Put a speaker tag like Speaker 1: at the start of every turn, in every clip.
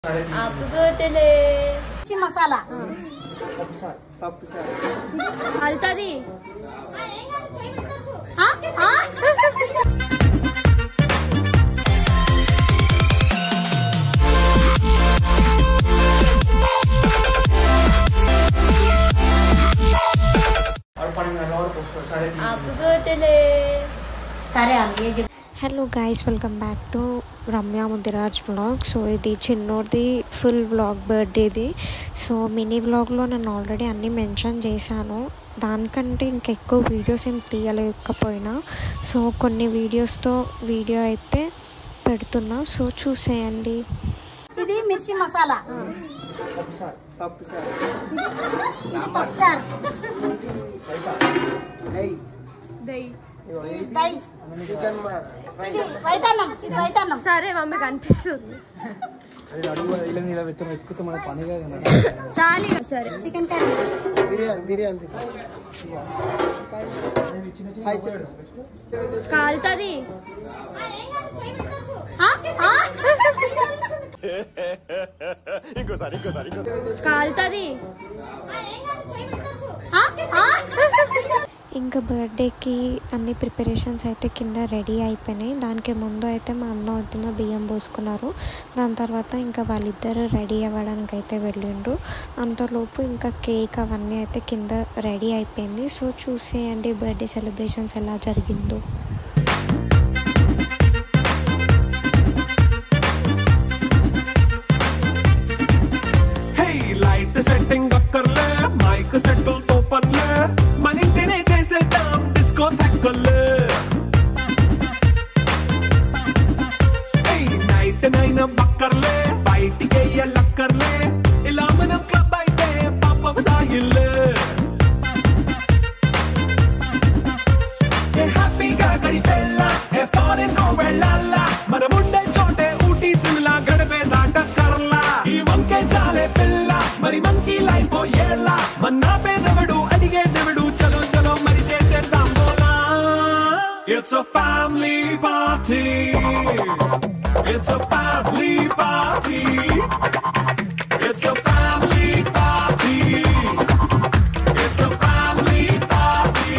Speaker 1: Happy birthday masala వెళ్తుంది. Happy birthday. సరే అండి.
Speaker 2: Hello guys, welcome back to Ramya Mudiraj vlog. So ఇది చిన్నోడిది ఫుల్ వ్లాగ్ బర్త్డేది. సో మినీ వ్లాగ్లో నేను ఆల్రెడీ అన్నీ మెన్షన్ చేశాను. దానికంటే ఇంకెక్కువ వీడియోస్ ఏం తీయలేకపోయినా సో కొన్ని వీడియోస్తో వీడియో అయితే పెడుతున్నా. సో చూసేయండి.
Speaker 1: ఇది మిర్చి మసాలా,
Speaker 3: సరే మమ్మీ కనిపిస్తుంది. సరే
Speaker 1: చికెన్ కర్రీ,
Speaker 3: కాలుతుంది. కాలుతుంది.
Speaker 2: ఇంకా బర్త్డేకి అన్ని ప్రిపరేషన్స్ అయితే కింద రెడీ అయిపోయినాయి. దానికి ముందు అయితే మా అన్న వద్దున బియ్యం పోసుకున్నారు. దాని తర్వాత ఇంకా వాళ్ళిద్దరు రెడీ అవ్వడానికి అయితే వెళ్ళిండ్రు. అంతలోపు ఇంకా కేక్ అవన్నీ అయితే కింద రెడీ అయిపోయింది. సో చూసేయండి బర్త్డే సెలబ్రేషన్స్ ఎలా జరిగిందో.
Speaker 4: బక్కర్లే బయటికి లక్కర్లే ఇలా మనం క్లబ్ అయితే పాప దాయిల్లే హ్యాపీగా గడిపెళ్ళ ఫారెన్ కో వెళ్ళాల మనముండే చోటే ఊటీ సిమ్లా గడిపే దాటక్కర్లా ఈ వంకే చాలే పిల్ల మరి మనకి లైఫ్ ఏళ్ళ మన్నా పేదవడు అడిగే దేవుడు చలో చలో మరి చేసేద్దాం బోలా. It's a family party. It's a family party. It's a family party. It's a family party.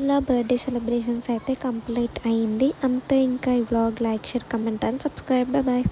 Speaker 2: ఇలా బర్త్డే సెలబ్రేషన్స్ అయితే కంప్లీట్ అయ్యింది. అంతే. ఇంకా ఈ vlog like, share, comment and subscribe. Bye.